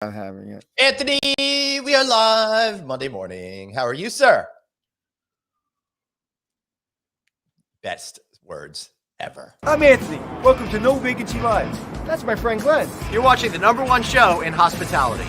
Not having it. Anthony, we are live Monday morning. How are you, sir? Best words ever. I'm Anthony. Welcome to No Vacancy Live. That's my friend Glenn. You're watching the #1 show in hospitality.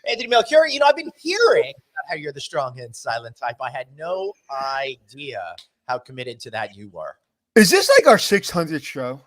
Anthony Melchior, I've been hearing about how you're the strong and silent type. I had no idea how committed to that you were. Is this like our 600th show?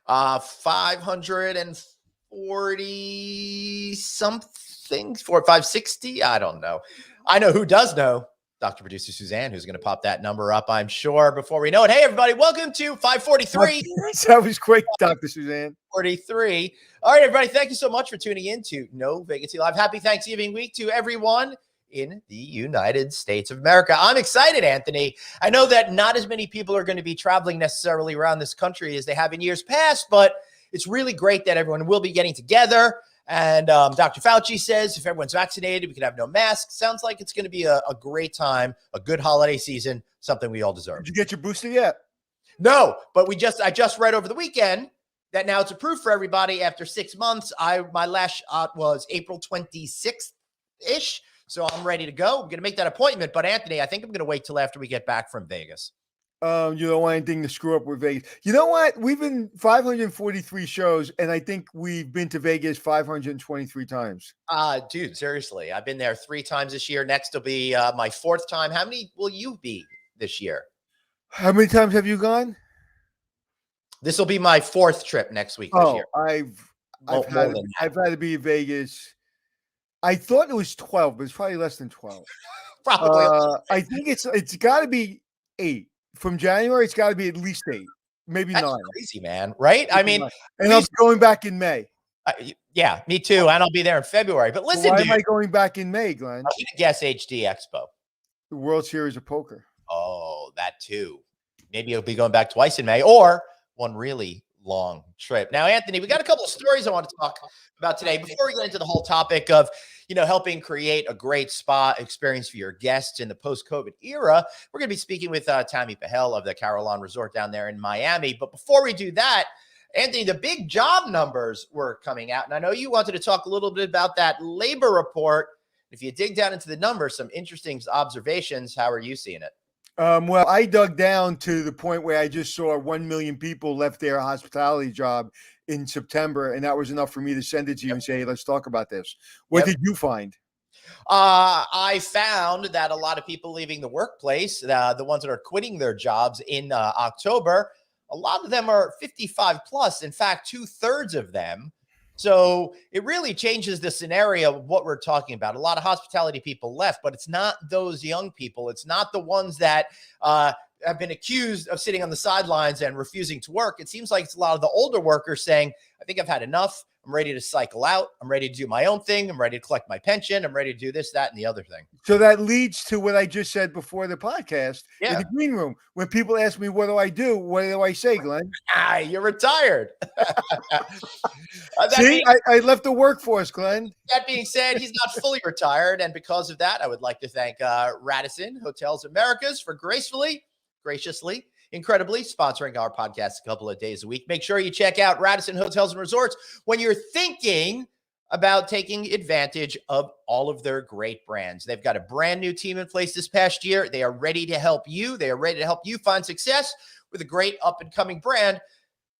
540 something, 560. I don't know. I know who does know. Dr. Producer Suzanne, who's going to pop that number up, I'm sure, before we know it. Hey, everybody, welcome to 543. That was quick, Dr. Suzanne. 43. All right, everybody, thank you so much for tuning in to No Vacancy Live. Happy Thanksgiving week to everyone in the United States of America. I'm excited, Anthony. I know that not as many people are going to be traveling necessarily around this country as they have in years past, but it's really great that everyone will be getting together. And Dr. Fauci says if everyone's vaccinated, we can have no masks. Sounds like it's going to be a great time, a good holiday season, something we all deserve. Did you get your booster yet? No, but I just read over the weekend that now it's approved for everybody after 6 months. My last shot was April 26th-ish, so I'm ready to go. I'm going to make that appointment. But, Anthony, I think I'm going to wait till after we get back from Vegas. You don't want anything to screw up with Vegas. You know what? We've been 543 shows, and I think we've been to Vegas 523 times. Dude, seriously. I've been there 3 times this year. Next will be my 4th time. How many will you be this year? How many times have you gone? This will be my 4th trip next week this year. I've had to be in Vegas. I thought it was 12, but it's probably less than 12. Probably. I think it's got to be 8. From January, it's got to be at least 8, maybe That's 9. Crazy, man. Right? I mean, and I'm going back in May. Yeah, me too. And I'll be there in February. But listen, why am I going back in May, Glenn? I'm going to guess HD Expo. The World Series of Poker. Oh, that too. Maybe you'll be going back twice in May or one really long trip. Now, Anthony, we got a couple of stories I want to talk about today before we get into the whole topic of, helping create a great spa experience for your guests in the post-COVID era. We're going to be speaking with Tammy Pahel of the Carillon Resort down there in Miami. But before we do that, Anthony, the big job numbers were coming out. And I know you wanted to talk a little bit about that labor report. If you dig down into the numbers, some interesting observations. How are you seeing it? Well, I dug down to the point where I just saw 1 million people left their hospitality job in September, and that was enough for me to send it to you and say, hey, let's talk about this. What did you find? I found that a lot of people leaving the workplace, the ones that are quitting their jobs in October, a lot of them are 55 plus. In fact, 2/3 of them. So it really changes the scenario of what we're talking about. A lot of hospitality people left, but it's not those young people. It's not the ones that have been accused of sitting on the sidelines and refusing to work. It seems like it's a lot of the older workers saying, I think I've had enough. I'm ready to cycle out. I'm ready to do my own thing. I'm ready to collect my pension. I'm ready to do this, that, and the other thing. So that leads to what I just said befie the podcast in the green room. When people ask me, what do I do? What do I say, Glenn? You're retired. See, I left the workforce, Glenn. That being said, he's not fully retired. And because of that, I would like to thank Radisson Hotels Americas for graciously, incredibly sponsoring our podcast a couple of days a week. Make sure you check out Radisson Hotels and Resorts when you're thinking about taking advantage of all of their great brands. They've got a brand new team in place this past year. They are ready to help you. They are ready to help you find success with a great up-and-coming brand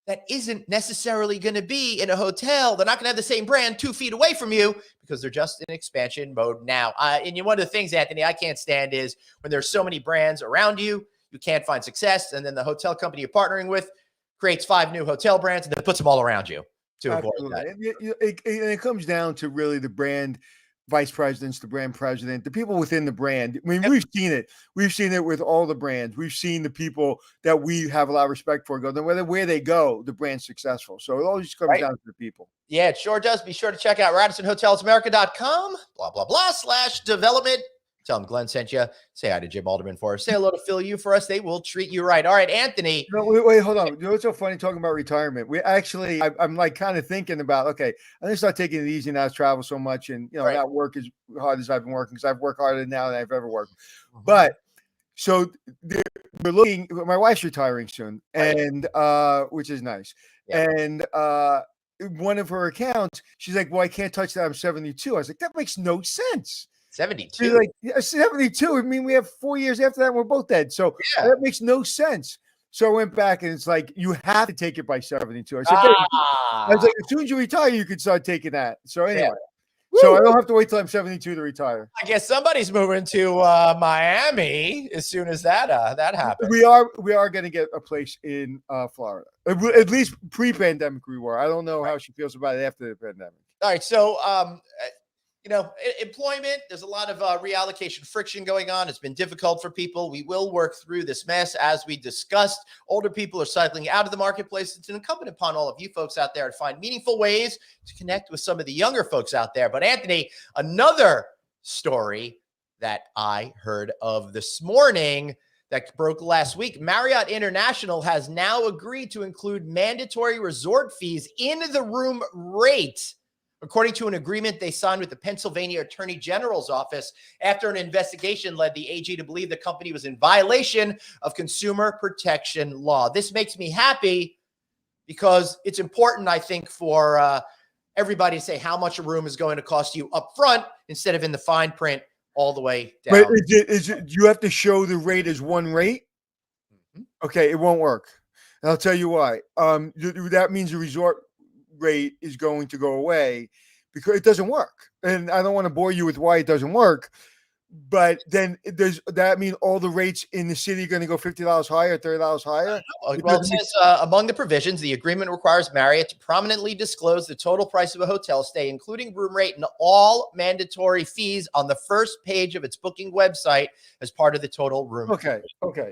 that isn't necessarily going to be in a hotel. They're not going to have the same brand 2 feet away from you because they're just in expansion mode now. And one of the things, Anthony, I can't stand is when there's so many brands around you, you can't find success, and then the hotel company you're partnering with creates 5 new hotel brands and then puts them all around you to avoid that. It comes down to really the brand vice presidents, the brand president, the people within the brand. I mean, we've seen it. We've seen it with all the brands. We've seen the people that we have a lot of respect for go, no matter where they go, the brand's successful. So it always comes down to the people. Yeah, it sure does. Be sure to check out RadissonHotelsAmerica.com, /development. Tell them Glenn sent you. Say hi to Jim Alderman for us. Say hello to Phil U for us. They will treat you right. All right, Anthony. No, wait, hold on. You know what's so funny talking about retirement? We actually, I'm like kind of thinking about, okay, I'm gonna start taking it easy now. I travel so much, and not work as hard as I've been working, because I've worked harder now than I've ever worked. But so we're looking. My wife's retiring soon, and which is nice. Yeah. And one of her accounts, she's like, "Well, I can't touch that. I'm 72." I was like, "That makes no sense." 72. She's like, yeah, 72. I mean, we have 4 years after that, and we're both dead. So that makes no sense. So I went back, and it's like, you have to take it by 72. I said, I was like, as soon as you retire, you can start taking that. So anyway, so I don't have to wait till I'm 72 to retire. I guess somebody's moving to Miami as soon as that happens. We are going to get a place in Florida. At least pre-pandemic we were. I don't know how she feels about it after the pandemic. All right, so employment, there's a lot of reallocation friction going on. It's been difficult for people. We will work through this mess. As we discussed, older people are cycling out of the marketplace. It's incumbent upon all of you folks out there to find meaningful ways to connect with some of the younger folks out there. But Anthony, another story that I heard of this morning that broke last week, Marriott International has now agreed to include mandatory resort fees in the room rate, according to an agreement they signed with the Pennsylvania Attorney General's office after an investigation led the AG to believe the company was in violation of consumer protection law. This makes me happy because it's important, I think, for everybody to say how much a room is going to cost you up front instead of in the fine print all the way down. But is it you have to show the rate as one rate? Mm-hmm. Okay, it won't work. And I'll tell you why. That means the resort rate is going to go away because it doesn't work. And I don't want to bore you with why it doesn't work, but then that mean all the rates in the city are going to go $50 higher, $30 higher? Well, it says among the provisions, the agreement requires Marriott to prominently disclose the total price of a hotel stay, including room rate and all mandatory fees on the first page of its booking website as part of the total room. Okay.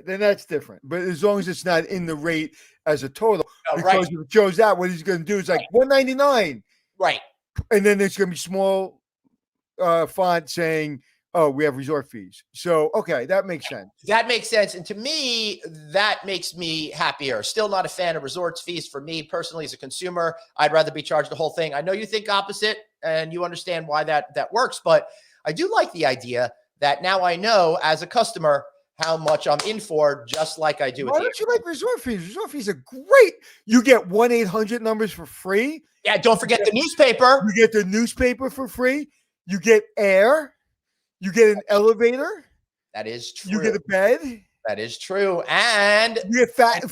Then that's different. But as long as it's not in the rate as a total, because if it shows that, what he's going to do is like $199. Right. And then there's going to be small font saying, "Oh, we have resort fees." So, okay, that makes sense. That makes sense. And to me, that makes me happier. Still not a fan of resorts fees. For me personally, as a consumer, I'd rather be charged the whole thing. I know you think opposite and you understand why that works, but I do like the idea that now I know as a customer how much I'm in for, just like I do. Why don't you like resort fees? Resort fees are great. You get 1-800 numbers for free. Yeah, don't forget the newspaper. You get the newspaper for free. You get air. You get an elevator. That is true. You get a bed. That is true. And you get fax,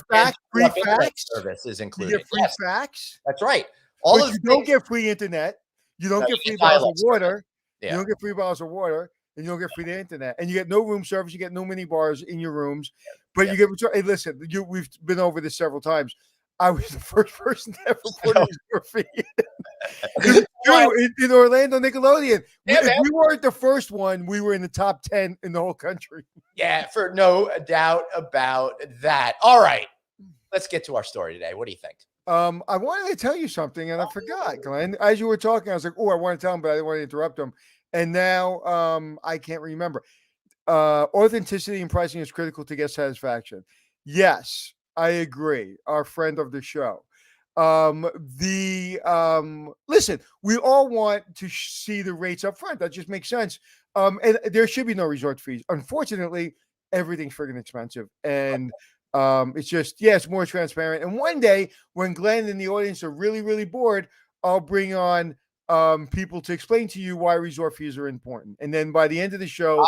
free fax. Service is included. You get free fax. That's right. You don't get free internet. You don't get free bottles of water. Yeah. You don't get free bottles of water. And you don't get free the internet, and you get no room service. You get no mini bars in your rooms, but you get. Hey, listen, we've been over this several times. I was the first person to ever put in your fee. It's true in Orlando, Nickelodeon. If we weren't the first one, we were in the top 10 in the whole country. Yeah, for no doubt about that. All right, let's get to our story today. What do you think? I wanted to tell you something, and I forgot, Glenn. As you were talking, I was like, "Oh, I want to tell him," but I didn't want to interrupt him. And now I can't remember. Authenticity in pricing is critical to guest satisfaction. Yes, I agree. Our friend of the show. Listen, we all want to see the rates up front. That just makes sense. And there should be no resort fees. Unfortunately, everything's friggin' expensive. And it's just, it's more transparent. And one day when Glenn and the audience are really, really bored, I'll bring on people to explain to you why resort fees are important. And then by the end of the show,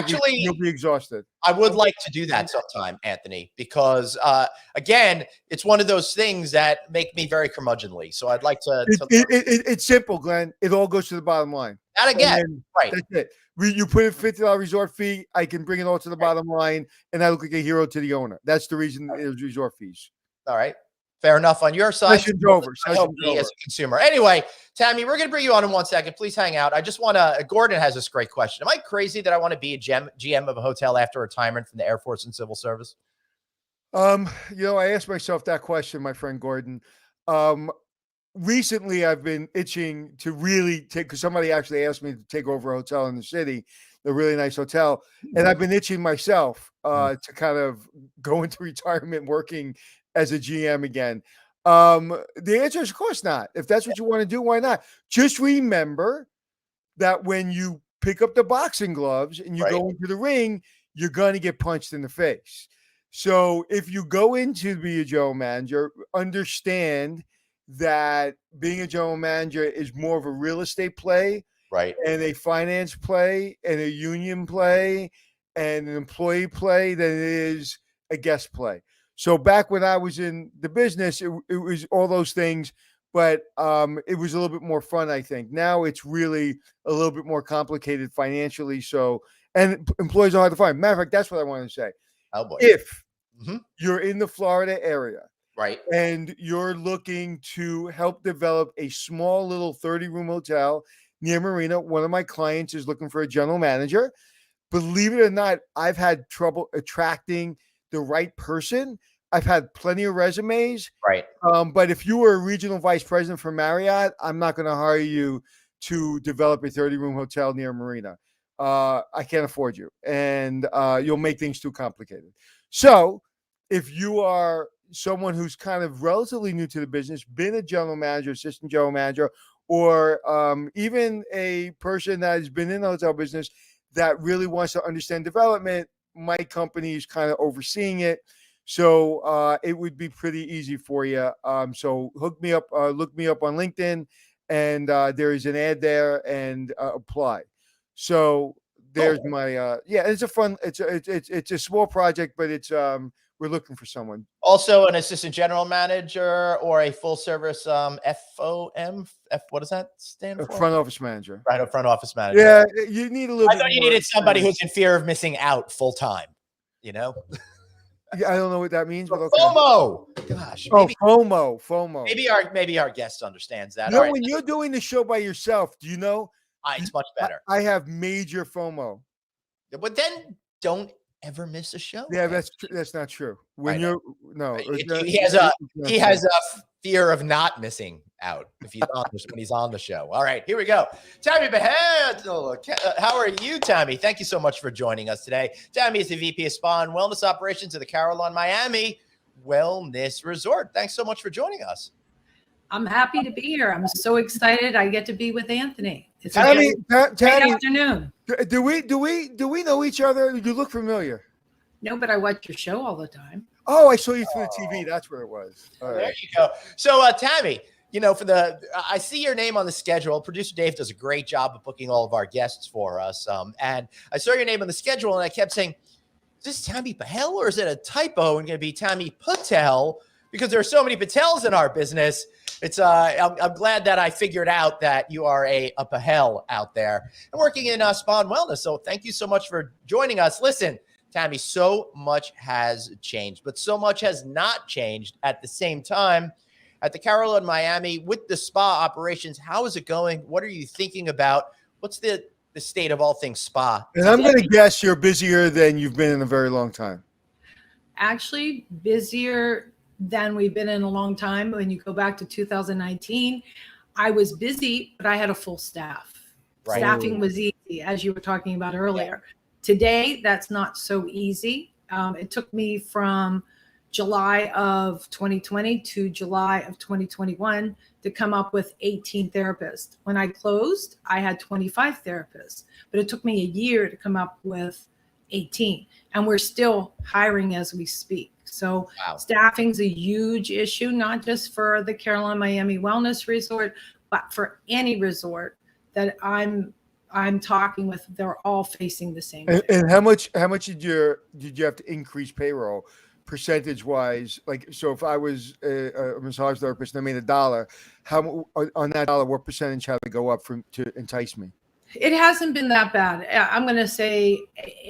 you'll be exhausted. I would like to do that sometime, Anthony, because again, it's one of those things that make me very curmudgeonly. So I'd like to. It's simple, Glenn. It all goes to the bottom line. That again, right? That's it. You put in $50 resort fee. I can bring it all to the bottom line, and I look like a hero to the owner. That's the reason it's resort fees. All right. Fair enough on your side. Session's over. As a consumer. Anyway, Tammy, we're going to bring you on in 1 second. Please hang out. I just want to, Gordon has this great question. Am I crazy that I want to be a GM of a hotel after retirement from the Air Force and Civil Service? I asked myself that question, my friend Gordon. recently I've been itching to really take, because somebody actually asked me to take over a hotel in the city, a really nice hotel, and I've been itching myself to kind of go into retirement working as a GM again. The answer is, of course not. If that's what you want to do, why not? Just remember that when you pick up the boxing gloves and you go into the ring, you're going to get punched in the face. So if you go into to be a general manager, understand that being a general manager is more of a real estate play, and a finance play, and a union play, and an employee play than it is a guest play. So back when I was in the business, it was all those things, but it was a little bit more fun, I think. Now it's really a little bit more complicated financially. So, and employees don't have to find. Matter of fact, that's what I wanted to say. Oh boy. If you're in the Florida area, and you're looking to help develop a small little 30-room hotel near Marina, one of my clients is looking for a general manager. Believe it or not, I've had trouble attracting the right person. I've had plenty of resumes. But if you were a regional vice president for Marriott, I'm not going to hire you to develop a 30-room hotel near Marina. I can't afford you, and you'll make things too complicated. So if you are someone who's kind of relatively new to the business, been a general manager, assistant general manager, or even a person that has been in the hotel business that really wants to understand development, my company is kind of overseeing it. So it would be pretty easy for you. So hook me up, look me up on LinkedIn, and there is an ad there, and apply. So there's my it's a fun, it's a small project, but it's we're looking for someone. Also an assistant general manager or a full service FOM. What does that stand for? Front office manager. Right, a front office manager. Yeah, you need a little bit. I thought you needed somebody who's in fear of missing out full time. You know? Yeah, I don't know what that means, but okay. FOMO. Gosh. FOMO. Maybe our guest understands that. You know, when you're doing the show by yourself, do you know? It's much better. I have major FOMO. But then don't ever miss a show. Yeah, that's not true. When he has a fear of not missing out if he's on when he's on the show. All right, here we go. Tammy Pahel, how are you, Tammy? Thank you so much for joining us today. Tammy is the VP of Spa and Wellness Operations at the Carillon Miami Wellness Resort. Thanks so much for joining us. I'm happy to be here. I'm so excited. I get to be with Anthony. It's Tammy, great afternoon. Do we know each other? You look familiar. No, but I watch your show all the time. Oh, I saw you through the TV. That's where it was. All right. There you go. So, Tammy, you know, I see your name on the schedule. Producer Dave does a great job of booking all of our guests for us. And I saw your name on the schedule, and I kept saying, is this Tammy Pahel, or is it a typo and going to be Tammy Patel? Because there are so many Patels in our business. It's I'm glad that I figured out that you are a Pahel out there and working in spa and wellness. So thank you so much for joining us. Listen, Tammy, so much has changed, but so much has not changed at the same time. At the Carillon Miami with the spa operations, how is it going? What are you thinking about? What's the state of all things spa? And I'm going to guess you're busier than you've been in a very long time. Actually, busier than we've been in a long time. When you go back to 2019, I was busy, but I had a full staff. Right. Staffing was easy, as you were talking about earlier. Yeah. Today, that's not so easy. It took me from July of 2020 to July of 2021 to come up with 18 therapists. When I closed, I had 25 therapists, but it took me a year to come up with 18. And we're still hiring as we speak. So Staffing's a huge issue, not just for the Carillon Miami Wellness Resort, but for any resort that I'm talking with. They're all facing the same thing. And how much did you have to increase payroll percentage wise? Like, so if I was a massage therapist and I made $1, how on that dollar, what percentage had to go up to entice me? It hasn't been that bad. I'm going to say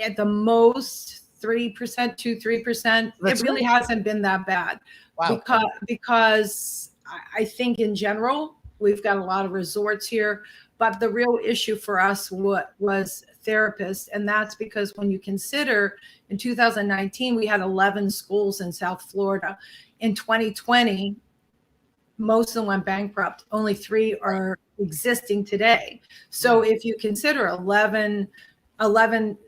at the most 3%, 2-3%. It really hasn't been that bad. Wow. Because I think in general, we've got a lot of resorts here, but the real issue for us was therapists. And that's because when you consider in 2019, we had 11 schools in South Florida. In 2020, most of them went bankrupt. Only 3 are existing today. So if you consider 11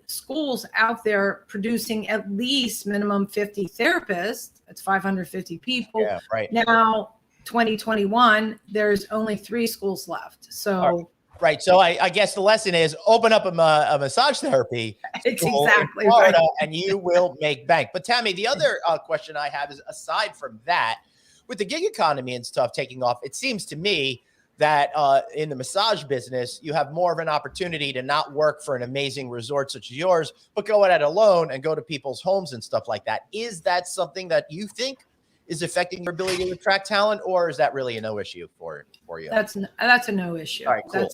schools out there producing at least minimum 50 therapists, that's 550 people. Yeah, right. Now, 2021, there's only 3 schools left. So right. So I guess the lesson is open up a massage therapy. It's school in exactly Florida, right. and you will make bank. But Tammy, the other question I have is, aside from that, with the gig economy and stuff taking off, it seems to me that in the massage business, you have more of an opportunity to not work for an amazing resort such as yours, but go at it alone and go to people's homes and stuff like that. Is that something that you think is affecting your ability to attract talent, or is that really a no issue for you? That's a no issue. All right, cool.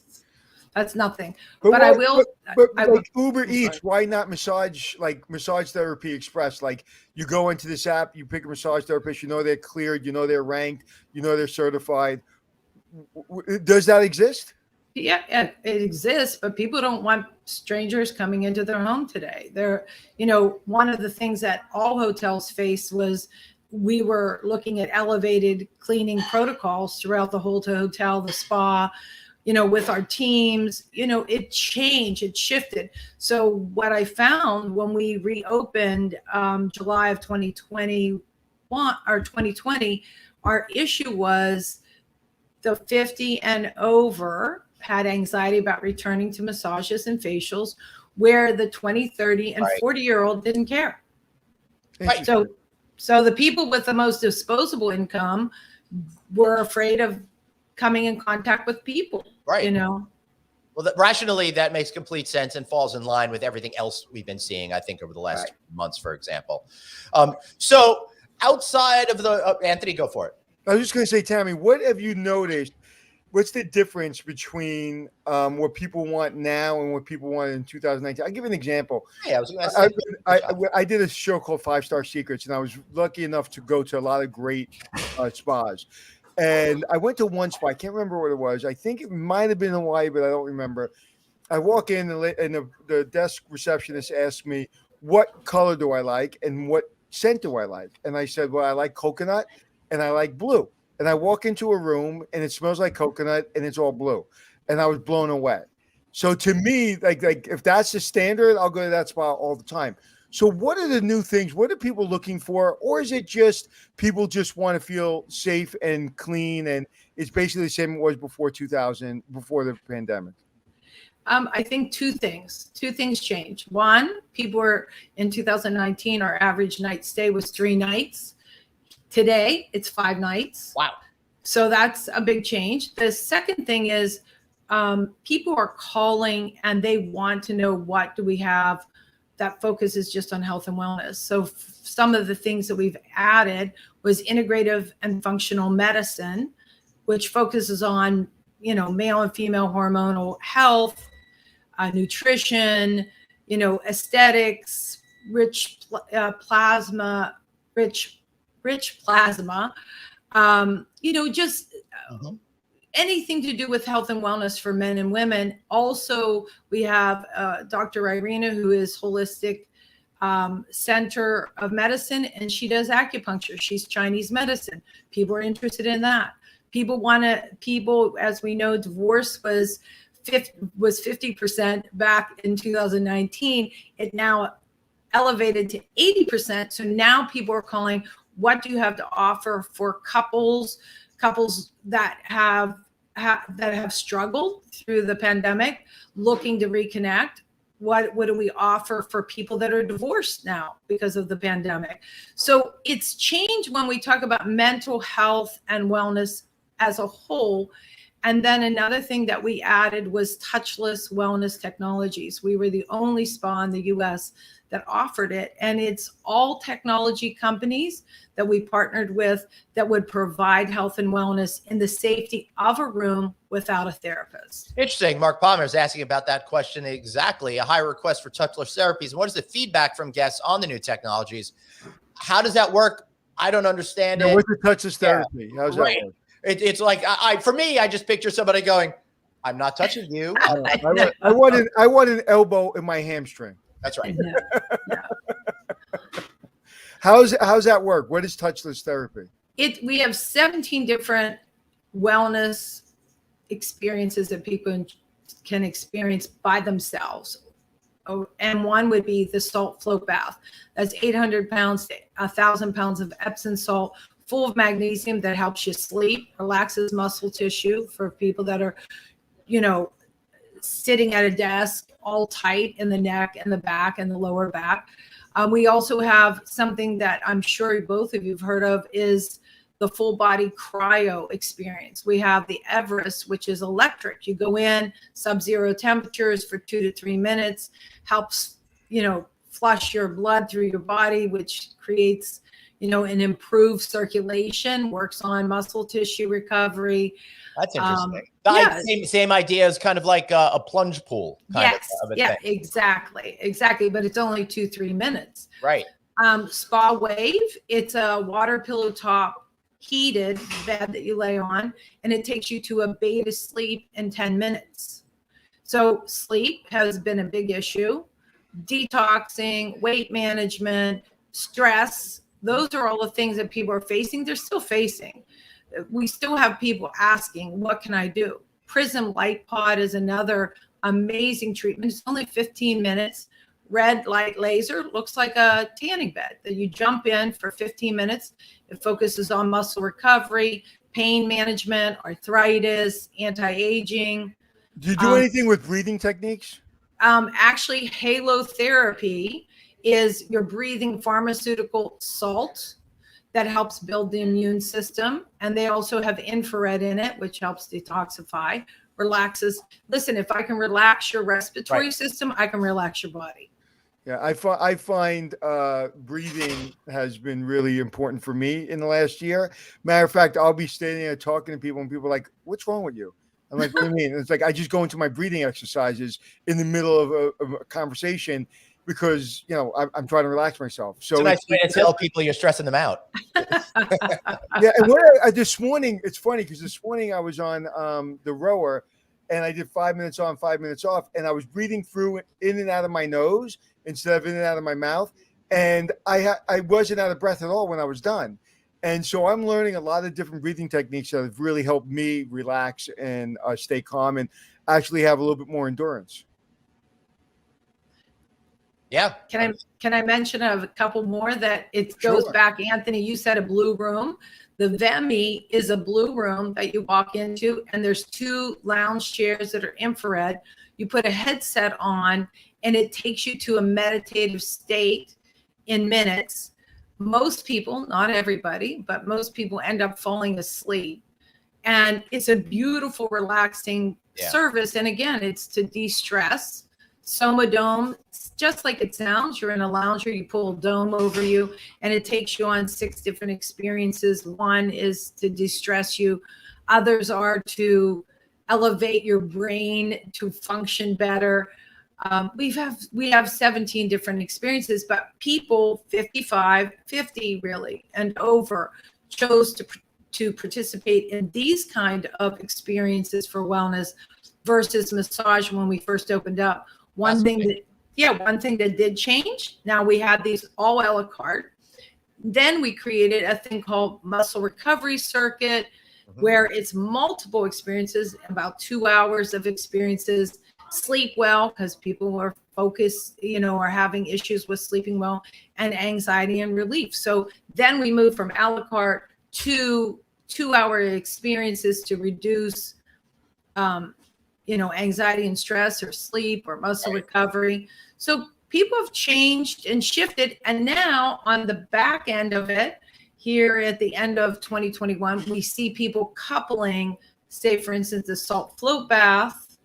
That's nothing. But I will. like Uber Eats, why not massage therapy express? Like, you go into this app, you pick a massage therapist, you know they're cleared, you know they're ranked, you know they're certified. Does that exist? Yeah, it exists, but people don't want strangers coming into their home today. One of the things that all hotels faced was we were looking at elevated cleaning protocols throughout the whole hotel, the spa, with our teams. It changed, it shifted. So what I found when we reopened July of 2021 or 2020, our issue was the 50 and over had anxiety about returning to massages and facials, where the 20, 30, and 40-year-old didn't care. Right. So the people with the most disposable income were afraid of coming in contact with people. Right. Well, rationally, that makes complete sense and falls in line with everything else we've been seeing, I think, over the last months, for example. So outside of the Anthony, go for it. I was just going to say, Tammy, what have you noticed? What's the difference between what people want now and what people wanted in 2019? I'll give you an example. Yeah, I was going to say. I did a show called 5 Star Secrets, and I was lucky enough to go to a lot of great spas. And I went to one spa. I can't remember what it was. I think it might have been Hawaii, but I don't remember. I walk in, and the desk receptionist asked me, what color do I like and what scent do I like? And I said, well, I like coconut and I like blue. And I walk into a room and it smells like coconut and it's all blue. And I was blown away. So to me, like if that's the standard, I'll go to that spa all the time. So what are the new things? What are people looking for? Or is it just people just want to feel safe and clean, and it's basically the same it was before the pandemic? I think two things changed. One, people were in 2019, our average night stay was 3 nights. Today, it's 5 nights. Wow. So that's a big change. The second thing is people are calling and they want to know, what do we have that focuses just on health and wellness. So some of the things that we've added was integrative and functional medicine, which focuses on, male and female hormonal health, nutrition, aesthetics, rich plasma, just anything to do with health and wellness for men and women. Also, we have Dr. Irina, who is holistic center of medicine, and she does acupuncture. She's Chinese medicine. People are interested in that. People, as we know, divorce was 50% back in 2019. It now elevated to 80%. So now people are calling, what do you have to offer for couples that have struggled through the pandemic, looking to reconnect? What do we offer for people that are divorced now because of the pandemic? So it's changed when we talk about mental health and wellness as a whole. And then another thing that we added was touchless wellness technologies. We were the only spa in the US that offered it. And it's all technology companies that we partnered with that would provide health and wellness in the safety of a room without a therapist. Interesting. Mark Palmer is asking about that question exactly. A high request for touchless therapies. And what is the feedback from guests on the new technologies? How does that work? I don't understand it. What's the touchless therapy? How's that work? It's like, for me, I just picture somebody going, I'm not touching you. I want an elbow in my hamstring. That's right. Yeah. How's that work? What is touchless therapy? We have 17 different wellness experiences that people can experience by themselves. Oh, and one would be the salt float bath. That's 800 pounds to 1,000 pounds of Epsom salt, full of magnesium that helps you sleep, relaxes muscle tissue for people that are, sitting at a desk all tight in the neck and the back and the lower back. We also have something that I'm sure both of you have heard of, is the full body cryo experience. We have the Everest, which is electric. You go in, sub-zero temperatures for 2 to 3 minutes, helps, flush your blood through your body, which creates, an improved circulation, works on muscle tissue recovery. That's interesting. Same idea as kind of like a plunge pool. Kind of a thing. Exactly. But it's only 2-3 minutes. Right. Spa Wave, it's a water pillow top heated bed that you lay on, and it takes you to a beta sleep in 10 minutes. So sleep has been a big issue. Detoxing, weight management, stress, those are all the things that people are facing. They're still facing. We still have people asking, what can I do? Prism Light Pod is another amazing treatment. It's only 15 minutes. Red light laser looks like a tanning bed that you jump in for 15 minutes. It focuses on muscle recovery, pain management, arthritis, anti-aging. Do you do anything with breathing techniques? Actually, halotherapy is your breathing pharmaceutical salt that helps build the immune system. And they also have infrared in it, which helps detoxify, relaxes. Listen, if I can relax your respiratory system, I can relax your body. Yeah, I find breathing has been really important for me in the last year. Matter of fact, I'll be standing there talking to people, and people are like, "What's wrong with you?" I'm like, "What do you mean?" And it's like I just go into my breathing exercises in the middle of a conversation because I'm trying to relax myself. So it's a nice way to tell people you're stressing them out. Yeah, and this morning, it's funny because this morning I was on the rower, and I did 5 minutes on, 5 minutes off, and I was breathing through in and out of my nose instead of in and out of my mouth, and I wasn't out of breath at all when I was done. And so I'm learning a lot of different breathing techniques that have really helped me relax and stay calm and actually have a little bit more endurance. Yeah. Can I mention a couple more that it goes back? Anthony, you said a blue room. The Vemi is a blue room that you walk into, and there's 2 lounge chairs that are infrared. You put a headset on, and it takes you to a meditative state in minutes. Most people, not everybody, but most people end up falling asleep. And it's a beautiful, relaxing service. And again, it's to de-stress. Soma Dome, just like it sounds, you're in a lounger, you pull a dome over you, and it takes you on 6 different experiences. One is to de-stress you. Others are to elevate your brain to function better. We have 17 different experiences, but people 55, 50 really, and over chose to participate in these kind of experiences for wellness versus massage when we first opened up. One thing that did change. Now we had these all a la carte. Then we created a thing called muscle recovery circuit, where it's multiple experiences, about 2 hours of experiences. Sleep well, because people are focused, are having issues with sleeping well, and anxiety and relief. So then we moved from a la carte to 2-hour experiences to reduce anxiety and stress or sleep or muscle recovery. So people have changed and shifted. And now on the back end of it, here at the end of 2021, we see people coupling, say, for instance, the salt float bath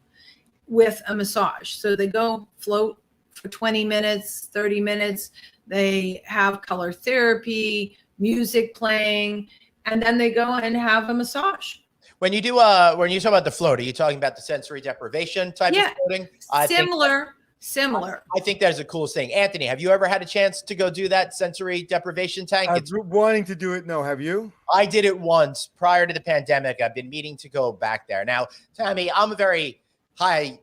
with a massage. So they go float for 20 minutes, 30 minutes. They have color therapy, music playing, and then they go and have a massage. When you do, when you talk about the float, are you talking about the sensory deprivation type of floating? Similar. I think that's the coolest thing. Anthony, have you ever had a chance to go do that sensory deprivation tank? I'm wanting to do it. No, have you? I did it once prior to the pandemic. I've been meaning to go back there. Now, Tammy, I'm a very high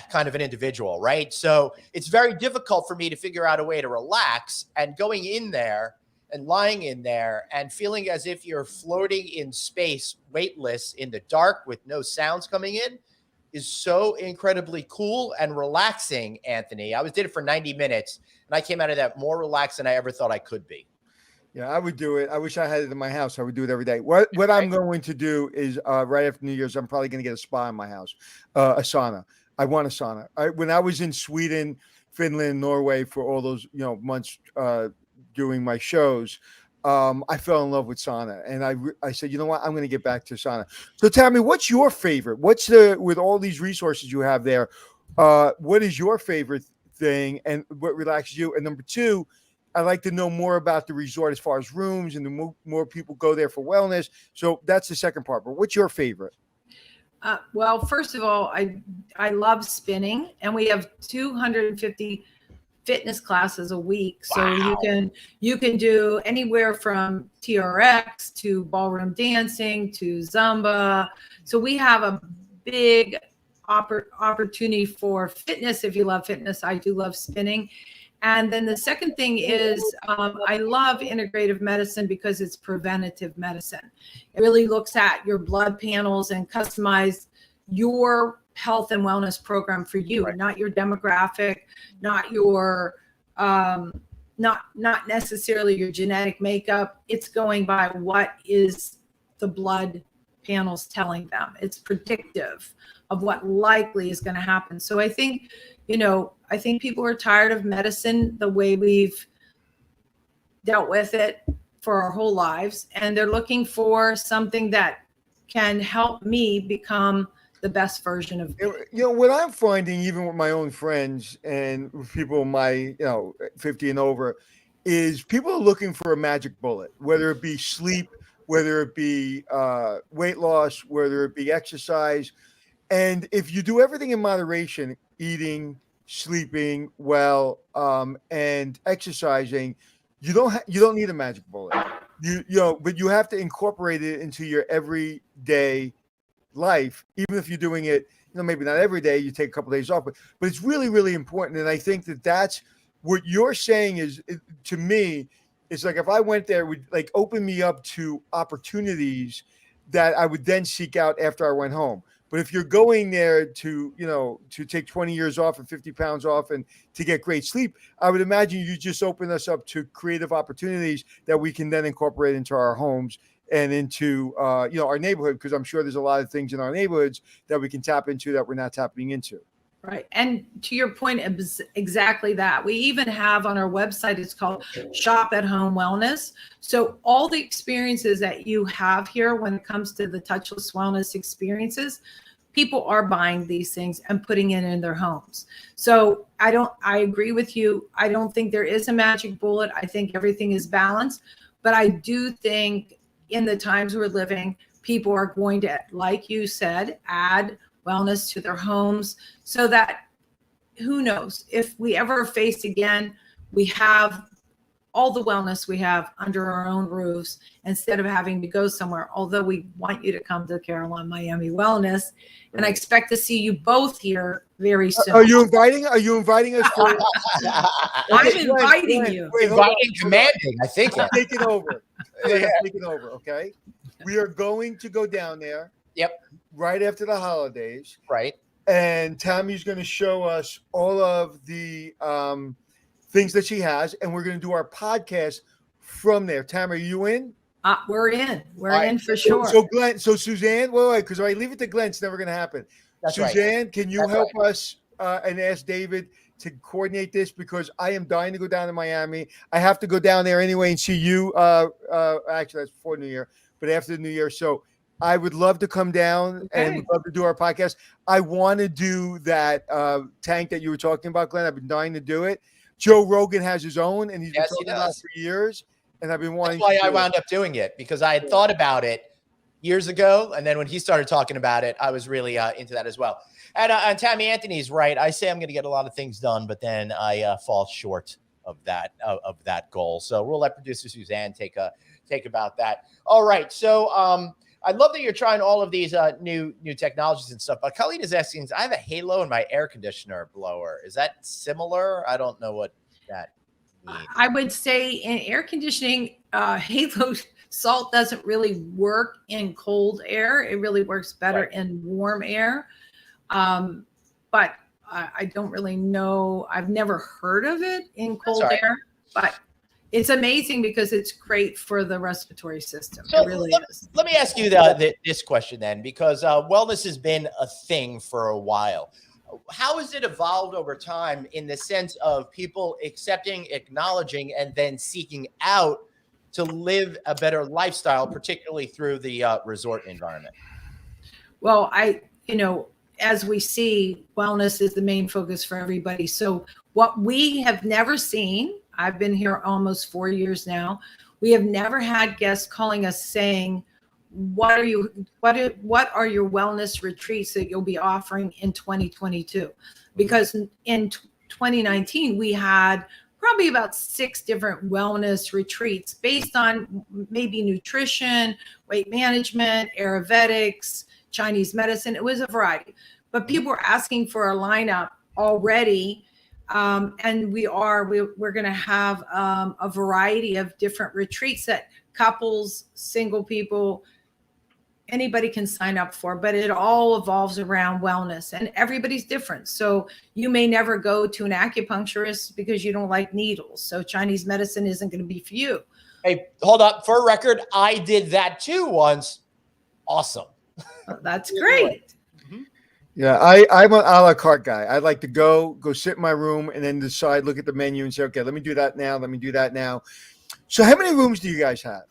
kind of an individual, right? So it's very difficult for me to figure out a way to relax, and going in there and lying in there and feeling as if you're floating in space, weightless in the dark with no sounds coming in is so incredibly cool and relaxing, Anthony. I did it for 90 minutes and I came out of that more relaxed than I ever thought I could be. Yeah, I would do it. I wish I had it in my house. I would do it every day. What I'm going to do is right after New Year's, I'm probably going to get a spa in my house, a sauna. I want a sauna. When I was in Sweden, Finland, Norway for all those months doing my shows, I fell in love with sauna, and I said, you know what, I'm going to get back to sauna. So, Tammy, what's your favorite? With all these resources you have there? What is your favorite thing, and what relaxes you? And number two, I'd like to know more about the resort as far as rooms and the more people go there for wellness. So that's the second part. But what's your favorite? Well, first of all, I love spinning, and we have 250 fitness classes a week. So Wow. you can do anywhere from TRX to ballroom dancing to Zumba. So we have a big opportunity for fitness. If you love fitness, I do love spinning. And then the second thing is I love integrative medicine because it's preventative medicine. It really looks at your blood panels and customize your health and wellness program for you, not your demographic, not your not necessarily your genetic makeup. It's going by what is the blood panels telling them. It's predictive of what likely is going to happen. So I think, I think people are tired of medicine the way we've dealt with it for our whole lives. And they're looking for something that can help me become the best version of me. What I'm finding, even with my own friends and people my 50 and over, is people are looking for a magic bullet, whether it be sleep, whether it be weight loss, whether it be exercise. And if you do everything in moderation, eating, sleeping well, and exercising, you don't need a magic bullet. But you have to incorporate it into your everyday life, even if you're doing it, maybe not every day, you take a couple of days off, but it's really, really important. And I think that's what you're saying is, to me, it's like, if I went there, it would like open me up to opportunities that I would then seek out after I went home. But if you're going there to take 20 years off and 50 pounds off and to get great sleep, I would imagine you just open us up to creative opportunities that we can then incorporate into our homes and into our neighborhood, because I'm sure there's a lot of things in our neighborhoods that we can tap into that we're not tapping into. Right. And to your point, exactly that. We even have on our website, it's called Shop at Home Wellness. So all the experiences that you have here when it comes to the touchless wellness experiences, people are buying these things and putting it in their homes. So I agree with you. I don't think there is a magic bullet. I think everything is balanced. But I do think in the times we're living, people are going to, like you said, add wellness to their homes, so that who knows, if we ever face again, we have all the wellness we have under our own roofs instead of having to go somewhere. Although we want you to come to Carillon Miami Wellness, and I expect to see you both here very soon. Are you inviting us? I'm inviting you. Wait, Inviting, commanding, I think. I'm taking over. I'm taking over. Okay, we are going to go down there. Yep. Right after the holidays. Right. And Tammy's going to show us all of the things that she has, and we're going to do our podcast from there. Tammy, are you in? We're in. We're in for sure. So Suzanne, wait, because if I leave it to Glenn, it's never going to happen. That's Suzanne, right. Can you help us and ask David to coordinate this, because I am dying to go down to Miami. I have to go down there anyway and see you. Actually, that's before New Year, but after the New Year. So I would love to come down and would love to do our podcast. I want to do that tank that you were talking about, Glenn. I've been dying to do it. Joe Rogan has his own, and he's been talking about it for years. And I've been wanting. That's why I wound up doing it, because I had thought about it years ago, and then when he started talking about it, I was really into that as well. And Tammy, Anthony's right. I say I'm going to get a lot of things done, but then I fall short of that goal. So we'll let producer Suzanne take about that. All right. So I love that you're trying all of these new technologies and stuff. But Colleen is asking, I have a Halo in my air conditioner blower. Is that similar? I don't know what that need? I would say in air conditioning, halo salt doesn't really work in cold air. It really works better in warm air. But I don't really know. I've never heard of it in cold air, but it's amazing because it's great for the respiratory system. So it really is. Let me ask you this question then, because wellness has been a thing for a while. How has it evolved over time in the sense of people accepting, acknowledging, and then seeking out to live a better lifestyle, particularly through the resort environment? Well, as we see, wellness is the main focus for everybody. So what we have never seen, I've been here almost 4 years now, we have never had guests calling us saying, what are your wellness retreats that you'll be offering in 2022? Because in 2019, we had probably about 6 different wellness retreats based on maybe nutrition, weight management, Ayurvedics, Chinese medicine. It was a variety, but people were asking for a lineup already. And we're going to have a variety of different retreats that couples, single people, anybody can sign up for, but it all evolves around wellness and everybody's different. So you may never go to an acupuncturist because you don't like needles. So Chinese medicine isn't going to be for you. Hey, hold up. For a record, I did that too once. Awesome. Well, that's great. Yeah, I'm an a la carte guy. I like to go sit in my room and then decide, look at the menu and say, okay, let me do that now. Let me do that now. So how many rooms do you guys have?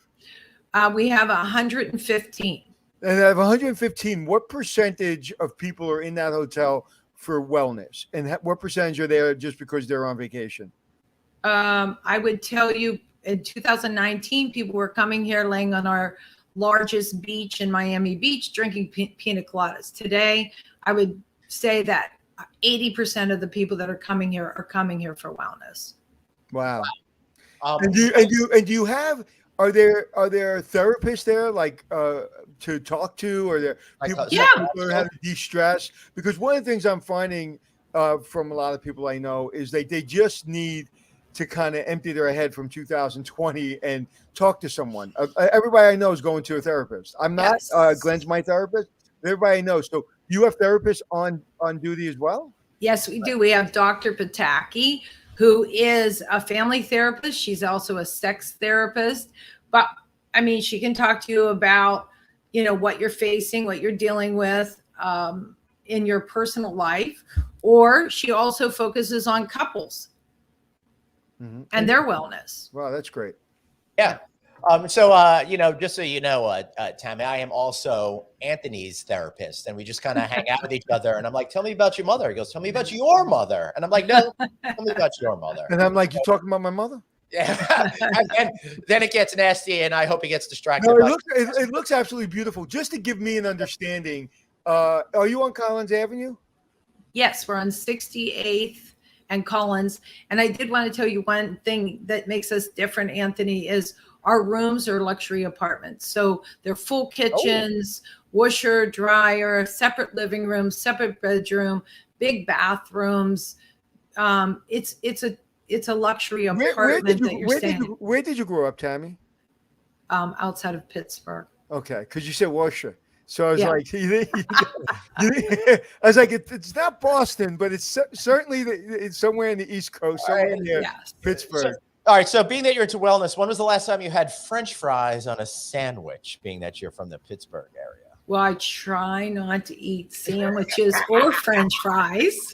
We have 115. And out of 115, what percentage of people are in that hotel for wellness? And what percentage are there just because they're on vacation? I would tell you in 2019, people were coming here laying on our largest beach in Miami Beach, drinking pina coladas. Today, I would say that 80% of the people that are coming here for wellness. Wow. And do you have, are there therapists there like to talk to, or there people who learn how to de-stress? Because one of the things I'm finding from a lot of people I know is they just need to kind of empty their head from 2020 and talk to someone. Everybody I know is going to a therapist. I'm not. Glenn's my therapist. Everybody knows. So you have therapists on duty as well? Yes, we do. We have Dr. Pataki, who is a family therapist. She's also a sex therapist. But I mean, she can talk to you about, what you're facing, what you're dealing with in your personal life. Or she also focuses on couples and their wellness. Wow, that's great. Yeah. Just so you know, Tammy, I am also Anthony's therapist, and we just kind of hang out with each other. And I'm like, tell me about your mother. He goes, tell me about your mother. And I'm like, no, tell me about your mother. And I'm like, you talking about my mother? Yeah. And then it gets nasty, and I hope he gets distracted. No, it looks absolutely beautiful. Just to give me an understanding, are you on Collins Avenue? Yes, we're on 68th and Collins. And I did want to tell you one thing that makes us different, Anthony, is our rooms are luxury apartments. So they're full kitchens, washer, dryer, separate living room, separate bedroom, big bathrooms. It's a luxury apartment that you're staying in. Where did you grow up, Tammy? Outside of Pittsburgh. Okay, because you said washer. So I was like, I was like, it's not Boston, but it's certainly it's somewhere in the East Coast, somewhere near Pittsburgh. All right. So being that you're into wellness, when was the last time you had French fries on a sandwich, being that you're from the Pittsburgh area? Well, I try not to eat sandwiches or French fries.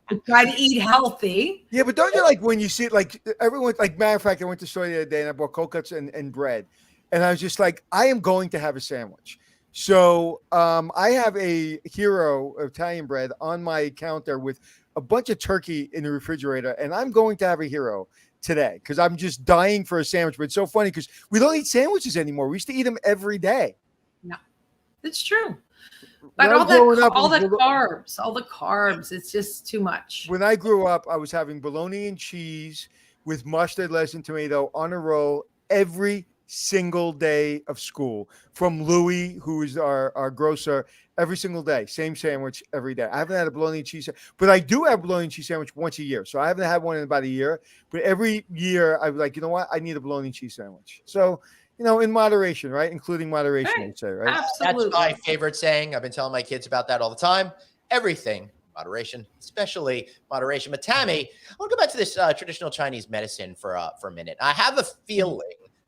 I try to eat healthy. Yeah, but don't you like when you see it, like everyone, like matter of fact, I went to the store the other day and I bought cold cuts and bread. And I was just like, I am going to have a sandwich. So I have a Hero Italian bread on my counter with a bunch of turkey in the refrigerator, and I'm going to have a Hero today because I'm just dying for a sandwich. But it's so funny because we don't eat sandwiches anymore. We used to eat them every day. No, it's true. But all the carbs, it's just too much. When I grew up, I was having bologna and cheese with mustard, lettuce, and tomato on a roll every single day of school from Louis, who is our grocer, every single day. Same sandwich every day. I haven't had a bologna and cheese, but I do have a bologna and cheese sandwich once a year. So I haven't had one in about a year, but every year I'm like, you know what? I need a bologna and cheese sandwich. So, in moderation, right? Including moderation, Right. I'd say, right? Absolutely. That's my favorite saying. I've been telling my kids about that all the time. Everything, moderation, especially moderation. But Tammy, I want to go back to this traditional Chinese medicine for a minute. I have a feeling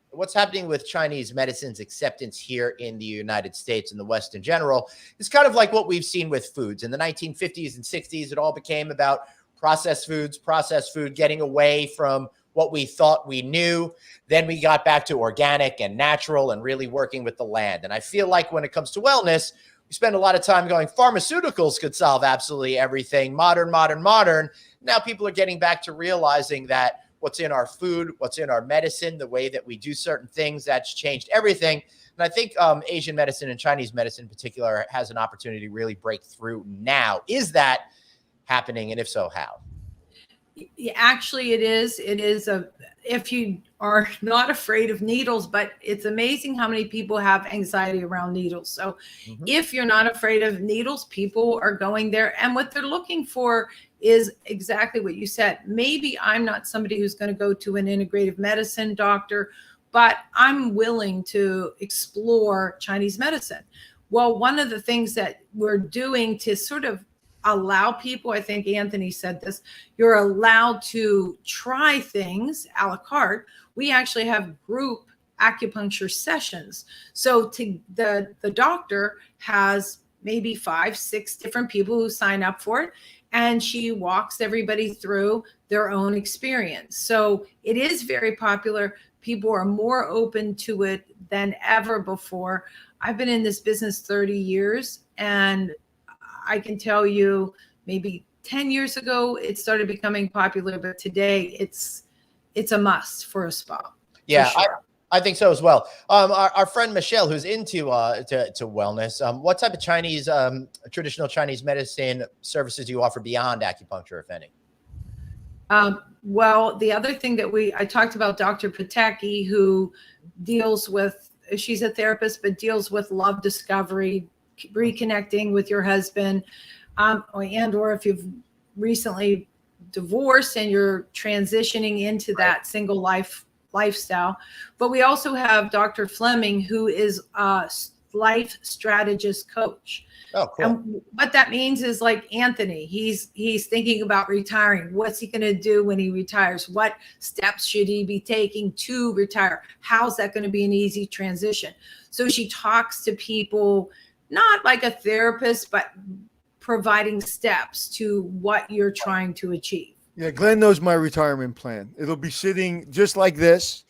what's happening with Chinese medicine's acceptance here in the United States and the West in general is kind of like what we've seen with foods. In the 1950s and 60s, it all became about processed food, getting away from what we thought we knew. Then we got back to organic and natural and really working with the land. And I feel like when it comes to wellness, we spend a lot of time going, pharmaceuticals could solve absolutely everything. Modern. Now people are getting back to realizing that what's in our food, what's in our medicine, the way that we do certain things, that's changed everything. And I think Asian medicine and Chinese medicine in particular has an opportunity to really break through now. Is that happening? And if so, how? Actually, it is. It is if you are not afraid of needles, but it's amazing how many people have anxiety around needles. So if you're not afraid of needles, people are going there. And what they're looking for is exactly what you said. Maybe I'm not somebody who's going to go to an integrative medicine doctor, but I'm willing to explore Chinese medicine. Well, one of the things that we're doing to sort of allow people, I think Anthony said this, you're allowed to try things a la carte. We actually have group acupuncture sessions. So the doctor has maybe 5-6 different people who sign up for it, and she walks everybody through their own experience. So it is very popular. People are more open to it than ever before. I've been in this business 30 years, and I can tell you maybe 10 years ago, it started becoming popular, but today it's a must for a spa. Yeah, sure. I think so as well. Our friend Michelle, who's into to wellness, what type of Chinese, traditional Chinese medicine services do you offer beyond acupuncture, if any? Well, the other thing that I talked about Dr. Pateki, who deals with, she's a therapist, but deals with love discovery, reconnecting with your husband, or if you've recently divorced and you're transitioning into that single lifestyle. But we also have Dr. Fleming, who is a life strategist coach. Oh, cool. And what that means is like Anthony, he's thinking about retiring. What's he going to do when he retires? What steps should he be taking to retire? How's that going to be an easy transition? So she talks to people, not like a therapist, but providing steps to what you're trying to achieve. Yeah, Glenn knows my retirement plan. It'll be sitting just like this,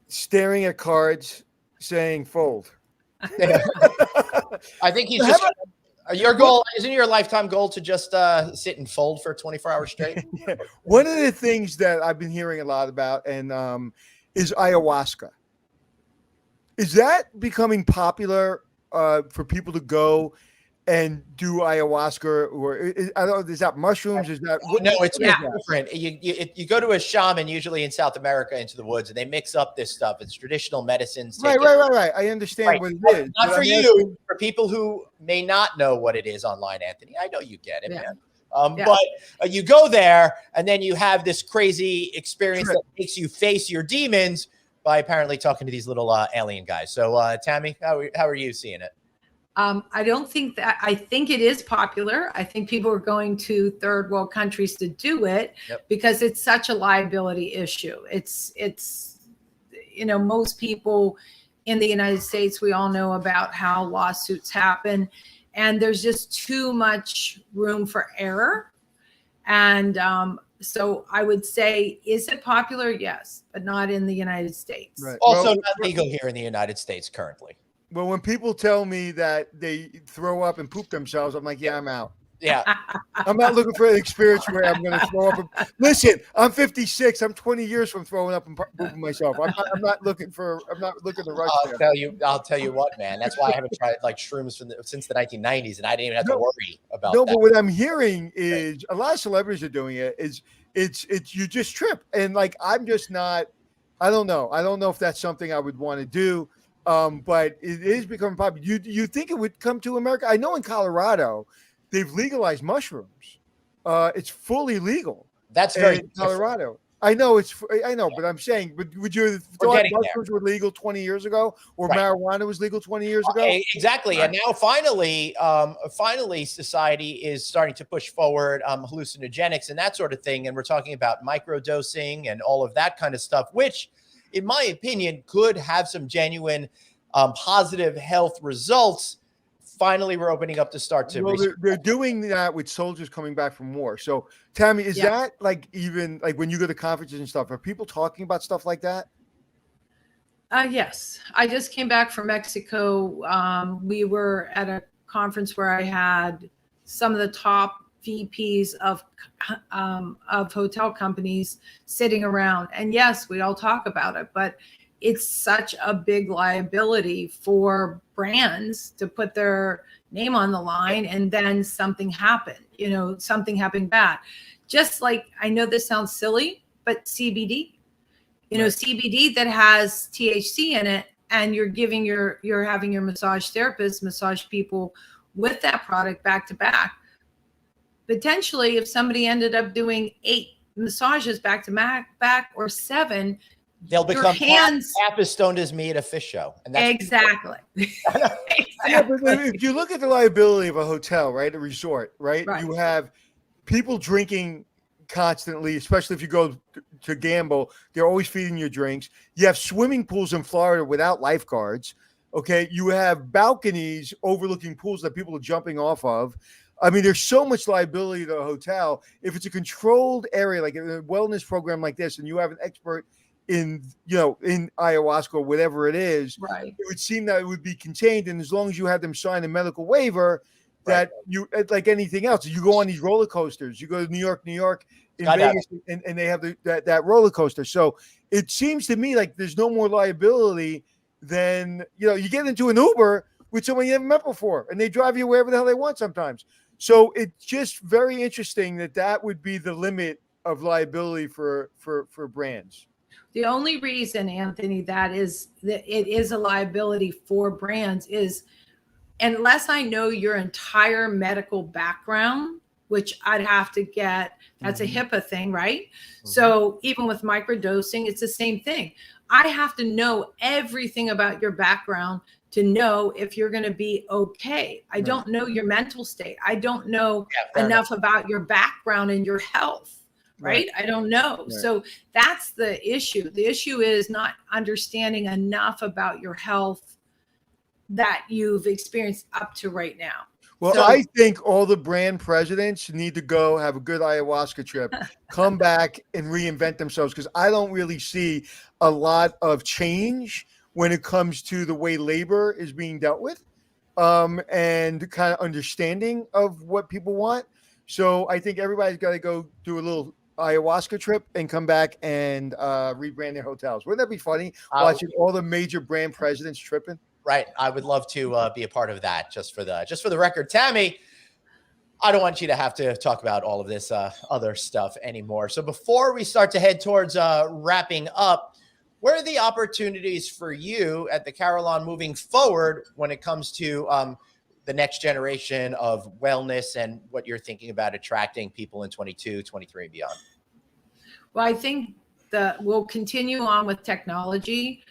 staring at cards, saying fold. I think he's just your goal. Isn't your lifetime goal to just sit and fold for 24 hours straight? Yeah. One of the things that I've been hearing a lot about and is ayahuasca. Is that becoming popular for people to go and do ayahuasca, or I don't know, is that mushrooms? Is that no? It's different. You go to a shaman, usually in South America, into the woods, and they mix up this stuff. It's traditional medicines. Right. I understand what it is. Not for you. For people who may not know what it is online, Anthony. I know you get it, man. But you go there, and then you have this crazy experience that makes you face your demons by apparently talking to these little alien guys. So, Tammy, how are you seeing it? I don't think that. I think it is popular. I think people are going to third world countries to do it because it's such a liability issue. It's most people in the United States, we all know about how lawsuits happen, and there's just too much room for error. And so I would say, is it popular? Yes, but not in the United States. Right. Also not legal here in the United States currently. Well, when people tell me that they throw up and poop themselves, I'm like, yeah, I'm out. Yeah. I'm not looking for an experience where I'm going to throw up. Listen, I'm 56. I'm 20 years from throwing up and pooping myself. I'm not looking to rush. I'll tell you what, man. That's why I haven't tried like shrooms since the 1990s, and I didn't even have to worry about that. No, but what I'm hearing is a lot of celebrities are doing it. It's you just trip, and like I'm just not. I don't know. I don't know if that's something I would want to do. But it is becoming popular. You think it would come to America? I know in Colorado, they've legalized mushrooms. It's fully legal. That's very in Colorado. I know, but I'm saying, but would you have thought mushrooms were legal 20 years ago, or marijuana was legal 20 years ago? Exactly. Right. And now finally, society is starting to push forward hallucinogenics and that sort of thing. And we're talking about microdosing and all of that kind of stuff, which, in my opinion, could have some genuine positive health results. Finally, we're opening up to start to. Well, they're doing that with soldiers coming back from war. So, Tammy, is that like even like when you go to conferences and stuff? Are people talking about stuff like that? Yes, I just came back from Mexico. We were at a conference where I had some of the top VPs of hotel companies sitting around, and yes, we all talk about it, but it's such a big liability for brands to put their name on the line and then something happened, something happened bad. Just like, I know this sounds silly, but CBD, CBD that has THC in it, and you're having your massage therapist massage people with that product back to back. Potentially, if somebody ended up doing 8 massages back to back or 7, they'll become half as stoned as me at a fish show. And that's exactly. Yeah, but if you look at the liability of a hotel, right, a resort, right, you have people drinking constantly, especially if you go to gamble. They're always feeding you drinks. You have swimming pools in Florida without lifeguards. Okay, you have balconies overlooking pools that people are jumping off of. I mean, there's so much liability to a hotel. If it's a controlled area, like a wellness program like this, and you have an expert in ayahuasca or whatever it is, it would seem that it would be contained. And as long as you have them sign a medical waiver, that you, like anything else, you go on these roller coasters, you go to New York in Vegas, and they have that roller coaster. So it seems to me like there's no more liability than, you get into an Uber with someone you haven't met before, and they drive you wherever the hell they want sometimes. So it's just very interesting that would be the limit of liability for brands. The only reason, Anthony, that it is a liability for brands is unless I know your entire medical background, which I'd have to get, that's a HIPAA thing, right? So even with microdosing, it's the same thing. I have to know everything about your background to know if you're going to be okay. I don't know your mental state. I don't know enough about your background and your health. Right? I don't know. Right. So that's the issue. The issue is not understanding enough about your health that you've experienced up to right now. Well, I think all the brand presidents need to go have a good ayahuasca trip, come back and reinvent themselves, because I don't really see a lot of change when it comes to the way labor is being dealt with, and kind of understanding of what people want. So I think everybody's got to go do a little ayahuasca trip and come back and rebrand their hotels. Wouldn't that be funny? Watching all the major brand presidents tripping. Right. I would love to be a part of that. Just for the record, Tammy, I don't want you to have to talk about all of this other stuff anymore. So before we start to head towards wrapping up, where are the opportunities for you at the Carillon moving forward when it comes to the next generation of wellness and what you're thinking about attracting people in 22, 23 and beyond? Well, I think that we'll continue on with technology.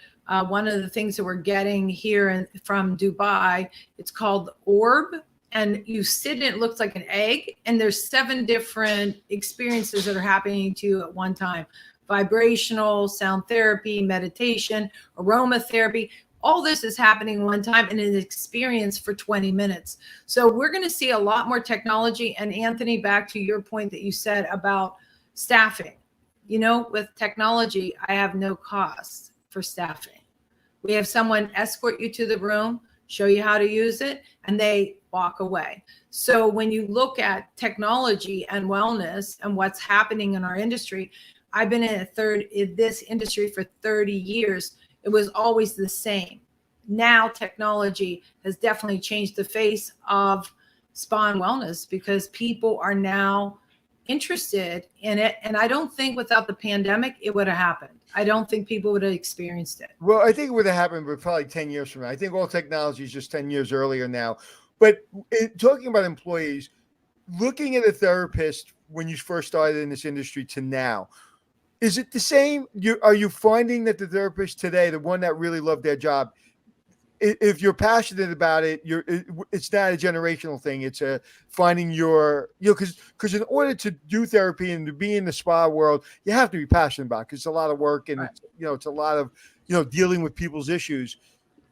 One of the things that we're getting here from Dubai, it's called Orb, and you sit in it, looks like an egg, and there's 7 different experiences that are happening to you at one time. Vibrational, sound therapy, meditation, aromatherapy. All this is happening one time in an experience for 20 minutes. So we're going to see a lot more technology. And Anthony, back to your point that you said about staffing, with technology, I have no cost for staffing. We have someone escort you to the room, show you how to use it, and they walk away. So when you look at technology and wellness and what's happening in our industry, I've been in this industry for 30 years. It was always the same. Now technology has definitely changed the face of spa and wellness, because people are now interested in it. And I don't think without the pandemic, it would have happened. I don't think people would have experienced it. Well, I think it would have happened, but probably 10 years from now. I think all technology is just 10 years earlier now. But talking about employees, looking at a therapist when you first started in this industry to now, is it the same? Are you finding that the therapist today, the one that really loved their job, if you're passionate about it, it's not a generational thing. It's finding because in order to do therapy and to be in the spa world, you have to be passionate about it because it's a lot of work and it's a lot of dealing with people's issues.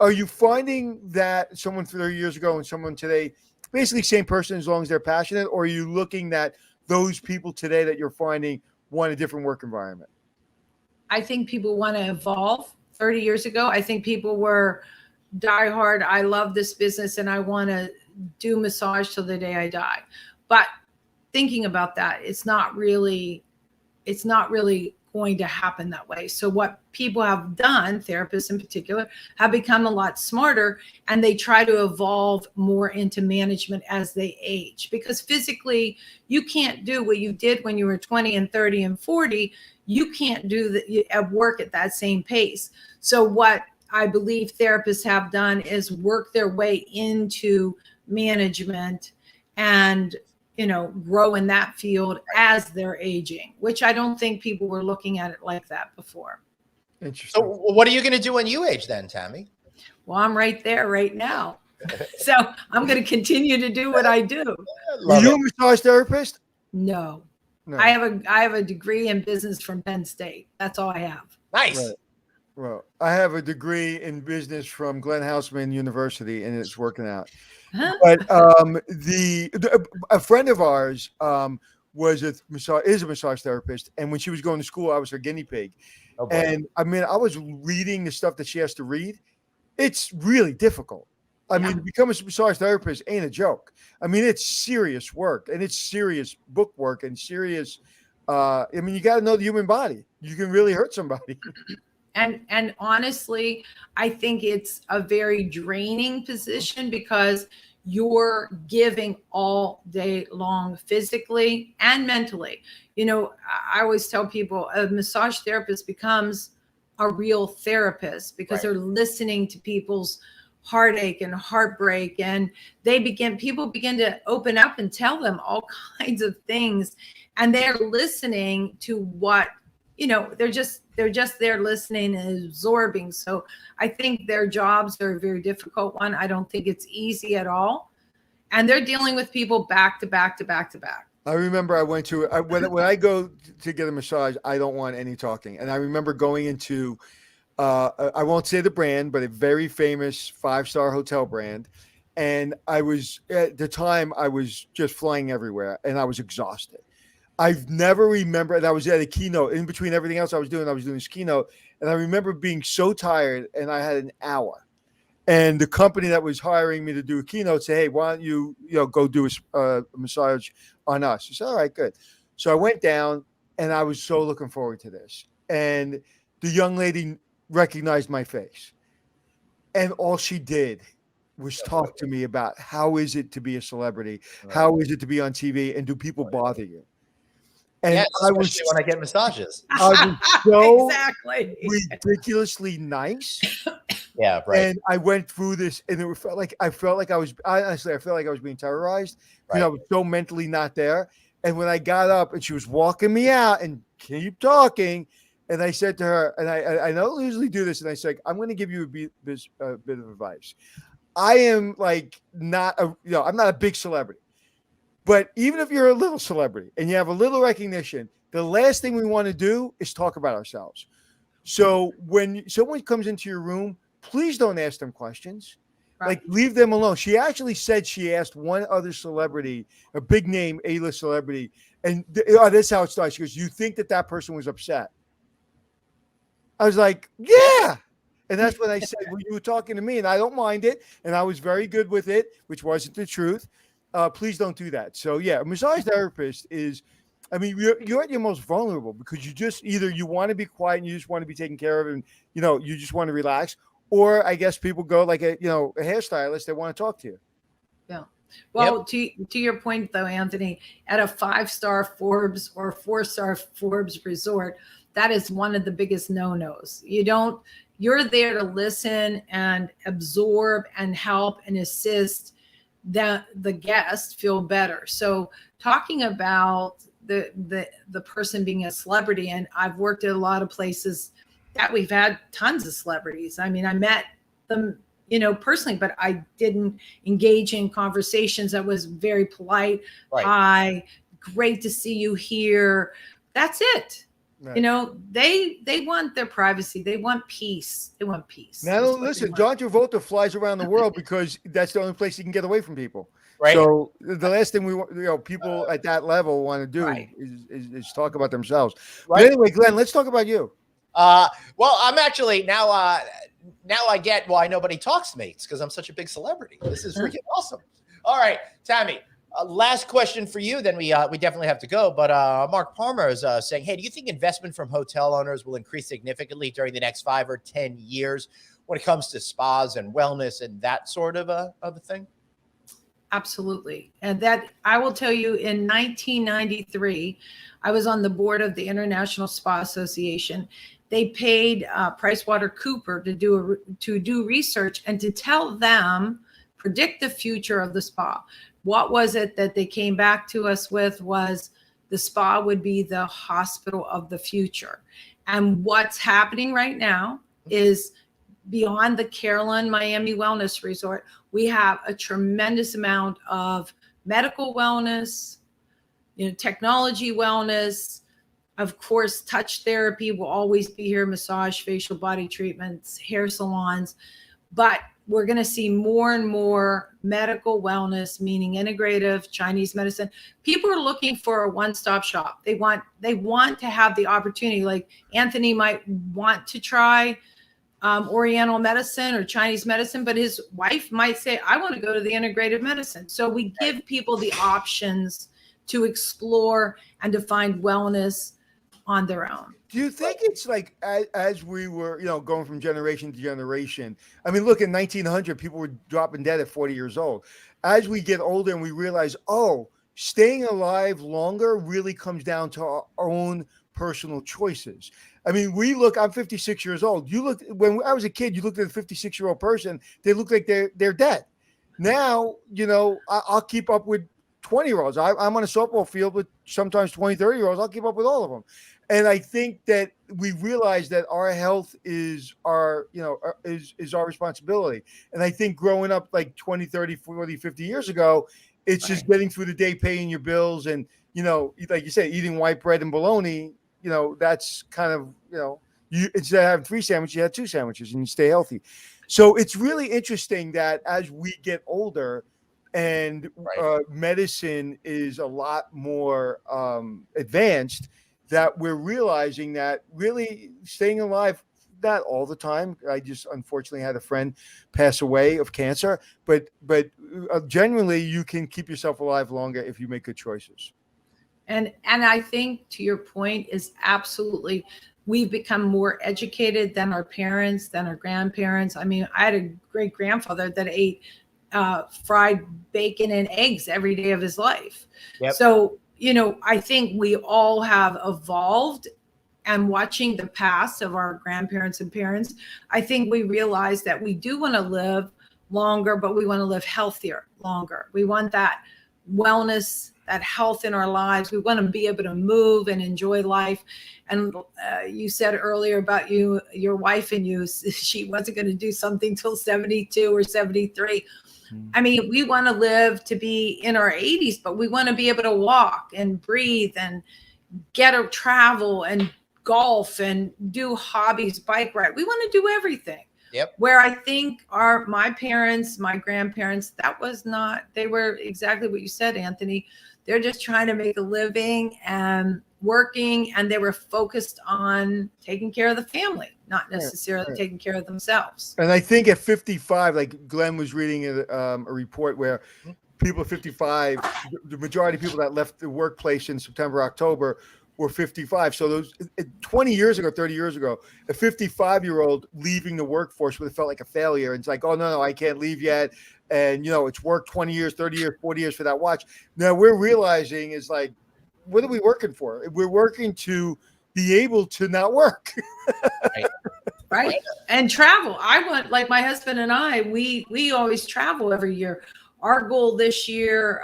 Are you finding that someone 30 years ago and someone today, basically same person as long as they're passionate, or are you looking that those people today that you're finding want a different work environment? I think people want to evolve. 30 years ago, I think people were diehard. I love this business and I want to do massage till the day I die. But thinking about that, it's not really going to happen that way. So what people have done, therapists in particular, have become a lot smarter, and they try to evolve more into management as they age, because physically you can't do what you did when you were 20 and 30 and 40. You can't do that at work at that same pace. So what I believe therapists have done is work their way into management and grow in that field as they're aging, which I don't think people were looking at it like that before. Interesting. So what are you going to do when you age then, Tammy? Well, I'm right there right now. So I'm going to continue to do what I do. Were you a massage therapist? No. No. I have a degree in business from Penn State. That's all I have. Nice. Right. Well, I have a degree in business from Glenn Houseman University, and it's working out. Huh? But a friend of ours is a massage therapist, and when she was going to school, I was her guinea pig. Oh, boy. And I mean, I was reading the stuff that she has to read. It's really difficult. I mean, to become a massage therapist ain't a joke. I mean, it's serious work, and it's serious book work, and serious. You got to know the human body. You can really hurt somebody. And honestly, I think it's a very draining position because you're giving all day long, physically and mentally. I always tell people a massage therapist becomes a real therapist because they're listening to people's heartache and heartbreak, and people begin to open up and tell them all kinds of things, and they're listening to what they're just there listening and absorbing. So I think their jobs are a very difficult one. I don't think it's easy at all. And they're dealing with people back to back to back to back. I remember I went to when I go to get a massage, I don't want any talking. And I remember going into I won't say the brand, but a very famous 5-star hotel brand. And I was at the time I was just flying everywhere and I was exhausted. I've never remembered. I was at a keynote. In between everything else I was doing this keynote. And I remember being so tired, and I had an hour. And the company that was hiring me to do a keynote said, "Hey, why don't you go do a massage on us?" I said, "All right, good." So I went down, and I was so looking forward to this. And the young lady recognized my face. And all she did was talk to me about how is it to be a celebrity? How is it to be on TV? And do people bother you? And I was when I get massages. I was so exactly ridiculously nice. Yeah, right. And I went through this, and I felt like I was being terrorized because I was so mentally not there. And when I got up, and she was walking me out, and keep talking, and I said to her, and I don't usually do this, and I said, "I'm going to give you a bit of advice. I am I'm not a big celebrity. But even if you're a little celebrity and you have a little recognition, the last thing we want to do is talk about ourselves. So when someone comes into your room, please don't ask them questions. Like, leave them alone." She actually said she asked one other celebrity, a big name A-list celebrity, and that's how it starts. She goes, "You think that person was upset?" I was like, "Yeah." And that's when I said, "Well, you were talking to me, and I don't mind it, and I was very good with it," which wasn't the truth. Please don't do that. So yeah, a massage therapist is, you're at your most vulnerable because you just either you want to be quiet and you just want to be taken care of, and you just want to relax, or I guess people go like a hairstylist, they want to talk to you. Yeah. Well, to your point though, Anthony, at a 5-star Forbes or 4-star Forbes resort, that is one of the biggest no-nos. You're there to listen and absorb and help and assist the guest feel better. So talking about the person being a celebrity, and I've worked at a lot of places that we've had tons of celebrities. I mean, I met them, personally, but I didn't engage in conversations. I was very polite. Right. Hi, great to see you here. That's it. Right. They want their privacy. They want peace. They want peace. Now, listen, John Travolta flies around the world because that's the only place he can get away from people. Right. So the last thing we want, people at that level want to do is talk about themselves. Right. But anyway, Glenn, let's talk about you. Well, I'm actually now I get why nobody talks to me. It's because I'm such a big celebrity. This is freaking awesome. All right, Tammy, last question for you. Then we definitely have to go. But Mark Palmer is saying, hey, do you think investment from hotel owners will increase significantly during the next 5 or 10 years when it comes to spas and wellness and that sort of a thing? Absolutely. And that I will tell you, in 1993, I was on the board of the International Spa Association. They paid PricewaterhouseCoopers to do research and to tell them, predict the future of the spa. What was it that they came back to us with was the spa would be the hospital of the future. And what's happening right now is, beyond the Carillon Miami Wellness Resort, we have a tremendous amount of medical wellness, technology wellness. Of course, touch therapy will always be here, massage, facial, body treatments, hair salons. But we're going to see more and more medical wellness, meaning integrative Chinese medicine. People are looking for a one-stop shop. They want to have the opportunity, like Anthony might want to try Oriental medicine or Chinese medicine, but his wife might say, I want to go to the integrative medicine. So we give people the options to explore and to find wellness on their own. Do you think it's like as we were, going from generation to generation? I mean, look, in 1900, people were dropping dead at 40 years old. As we get older and we realize, staying alive longer really comes down to our own personal choices. I mean, I'm 56 years old. When I was a kid, you looked at a 56-year-old person, they look like they're dead. Now, I'll keep up with 20-year-olds. I'm on a softball field with sometimes 20, 30-year-olds. I'll keep up with all of them. And I think that we realize that our health is our responsibility. And I think growing up like 20, 30, 40, 50 years ago, it's just getting through the day, paying your bills, and, like you say, eating white bread and bologna. That's kind of, you, instead of having 3 sandwiches, you had 2 sandwiches and you stay healthy. So it's really interesting that as we get older and medicine is a lot more advanced, that we're realizing that really staying alive, not all the time. I just unfortunately had a friend pass away of cancer, but genuinely you can keep yourself alive longer if you make good choices. And I think, to your point, is absolutely, we've become more educated than our parents, than our grandparents. I mean, I had a great grandfather that ate fried bacon and eggs every day of his life. Yep. So, I think we all have evolved, and watching the past of our grandparents and parents, I think we realize that we do want to live longer, but we want to live healthier longer. We want that wellness, that health in our lives. We want to be able to move and enjoy life. And you said earlier about your wife and you, she wasn't going to do something till 72 or 73. I mean, we want to live to be in our 80s, but we want to be able to walk and breathe and get to travel and golf and do hobbies, bike ride. We want to do everything. Yep. Where I think my parents, my grandparents, they were exactly what you said, Anthony. They're just trying to make a living and working, and they were focused on taking care of the family, not necessarily taking care of themselves. And I think at 55, like Glenn was reading a report where people at 55, the majority of people that left the workplace in September, October were 55. So those 20 years ago, 30 years ago, a 55-year-old leaving the workforce would have felt like a failure. And it's like, oh, no, I can't leave yet. And, it's worked 20 years, 30 years, 40 years for that watch. Now we're realizing is like, what are we working for? We're working to be able to not work. Right. And travel. I want, like my husband and I, we always travel every year. Our goal this year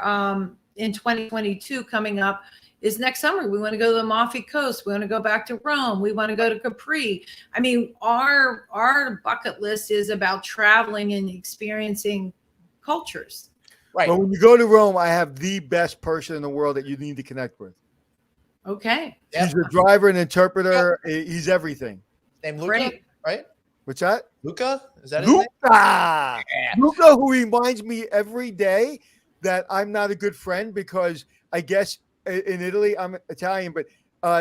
in 2022 coming up is next summer. We want to go to the Amalfi Coast. We want to go back to Rome. We want to go to Capri. I mean, our bucket list is about traveling and experiencing cultures. Right. But when you go to Rome, I have the best person in the world that you need to connect with. Okay. He's a driver and interpreter. He's everything. Named Luca, Great. right? What's that? Luca? Is that his name? Luca. Luca, who reminds me every day that I'm not a good friend because I guess in Italy, I'm Italian, but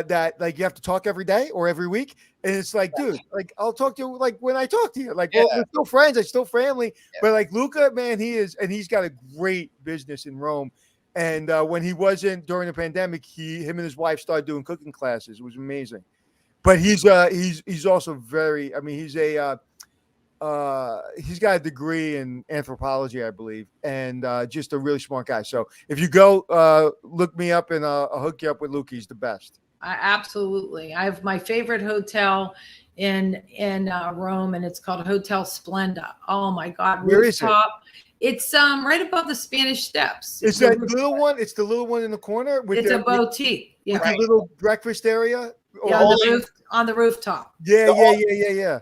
that like you have to talk every day or every week. And it's like, dude, like I'll talk to you like when I talk to you. Like, well, we're still friends, I'm still family. Yeah. But like Luca, man, he's got a great business in Rome. And when he wasn't during the pandemic, him and his wife started doing cooking classes. It was amazing. But he's also very. I mean, he's got a degree in anthropology, I believe, and just a really smart guy. So if you go, look me up and I'll hook you up with Luke. He's the best. Absolutely. I have my favorite hotel in Rome, and it's called Hotel Splenda. Oh my God! Where is it? It's right above the Spanish Steps. Is that little one? It's the little one in the corner. It's a boutique. Yeah, with the little breakfast area. Yeah, on the rooftop. Yeah. The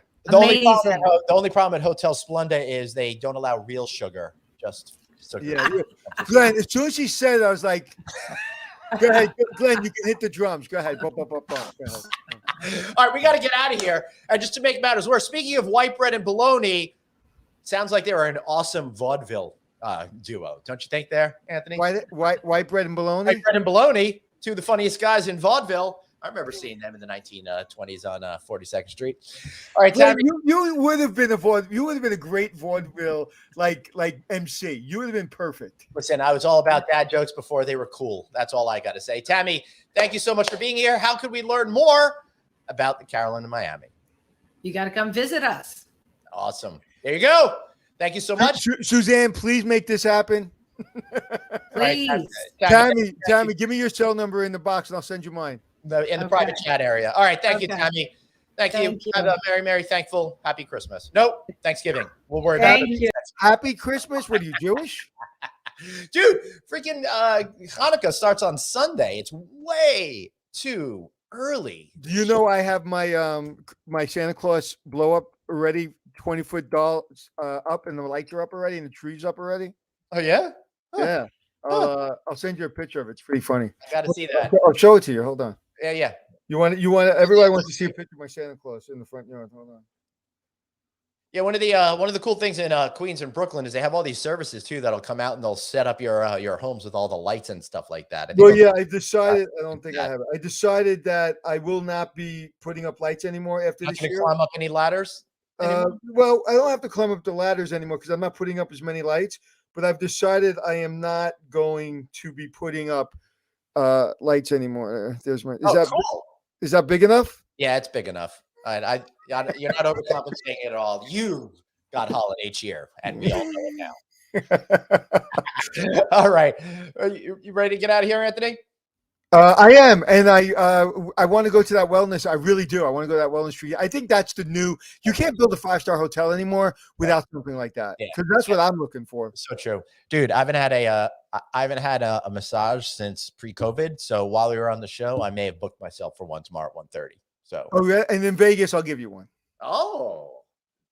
only problem at Hotel Splenda is they don't allow real sugar. Just yeah. Glenn, as soon as she said it, I was like, "Go ahead, Glenn. You can hit the drums. Go ahead." Go ahead. All right, we got to get out of here. And just to make matters worse, speaking of white bread and bologna. Sounds like they were an awesome vaudeville duo, don't you think? There, Anthony. White bread and bologna. White bread and bologna, two of the funniest guys in vaudeville. I remember seeing them in the 1920s on 42nd Street. All right, Tammy. You would have been a great vaudeville like MC. You would have been perfect. Listen, I was all about dad jokes before they were cool. That's all I got to say. Tammy, thank you so much for being here. How could we learn more about the Carillon in Miami? You got to come visit us. Awesome. There you go. Thank you so much. Suzanne, please make this happen. Please. Right, Tammy, give me your cell number in the box and I'll send you mine. In the private chat area. All right. Thank you, Tammy. Thank you. Have a merry, thankful, happy Christmas. Nope. Thanksgiving. We'll worry about it. Happy Christmas. What are you, Jewish? Dude, freaking Hanukkah starts on Sunday. It's way too early. Do you know I have my my Santa Claus blow up already? 20-foot doll up and the lights are up already and the tree's up already. Oh yeah? Huh. Yeah. I'll send you a picture of it. It's pretty funny. I gotta see that. I'll show it to you. Hold on. Yeah. You want everybody wants to see a picture of my Santa Claus in the front yard. Hold on. Yeah, one of the cool things in Queens and Brooklyn is they have all these services too that'll come out and they'll set up your homes with all the lights and stuff like that. Well, yeah, I decided. I don't think I have it. I decided that I will not be putting up lights anymore after this year. Climb up any ladders? Well, I don't have to climb up the ladders anymore because I'm not putting up as many lights. But I've decided I am not going to be putting up lights anymore. There's my. Cool. Is that big enough? Yeah, it's big enough. You're not overcompensating at all. You got holiday cheer, and we all know it now. All right, are you ready to get out of here, Anthony? I am, and I want to go to that wellness. I really do. I want to go to that wellness tree. I think that's the new. You can't build a 5-star hotel anymore without something like that. Because that's what I'm looking for. So true, dude. I haven't had a massage since pre-COVID. So while we were on the show, I may have booked myself for one tomorrow at 1:30. So. Oh yeah, and in Vegas, I'll give you one. Oh,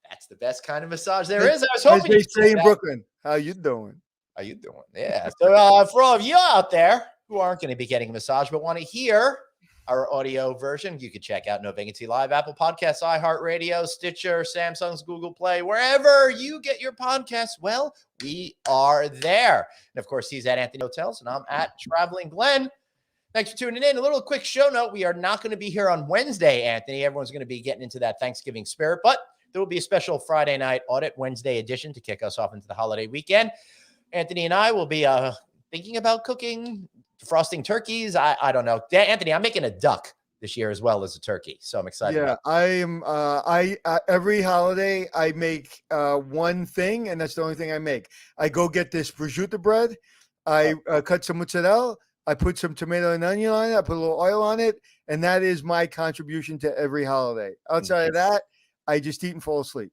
that's the best kind of massage there is. I was hoping they stay in Brooklyn. How you doing? Yeah. So for all of you out there who aren't going to be getting a massage but want to hear our audio version, you can check out No Vacancy Live, Apple Podcasts, iHeartRadio, Stitcher, Samsung's Google Play, wherever you get your podcasts. Well, we are there. And of course, he's at Anthony Hotels and I'm at Traveling Glenn. Thanks for tuning in. A little quick show note. We are not going to be here on Wednesday, Anthony. Everyone's going to be getting into that Thanksgiving spirit, but there will be a special Friday night audit Wednesday edition to kick us off into the holiday weekend. Anthony and I will be thinking about cooking frosting turkeys. I don't know. Anthony, I'm making a duck this year as well as a turkey. So I'm excited. Yeah, I am. Every holiday I make one thing, and that's the only thing I make. I go get this prosciutto bread. I cut some mozzarella. I put some tomato and onion on it. I put a little oil on it, and that is my contribution to every holiday. Outside of that, I just eat and fall asleep.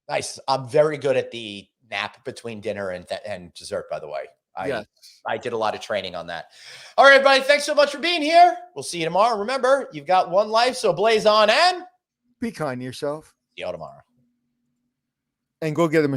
Nice. I'm very good at the nap between dinner and dessert, by the way. I did a lot of training on that. All right, everybody. Thanks so much for being here. We'll see you tomorrow. Remember, you've got one life, so blaze on and Be kind to yourself. see you all tomorrow. And go get a massage.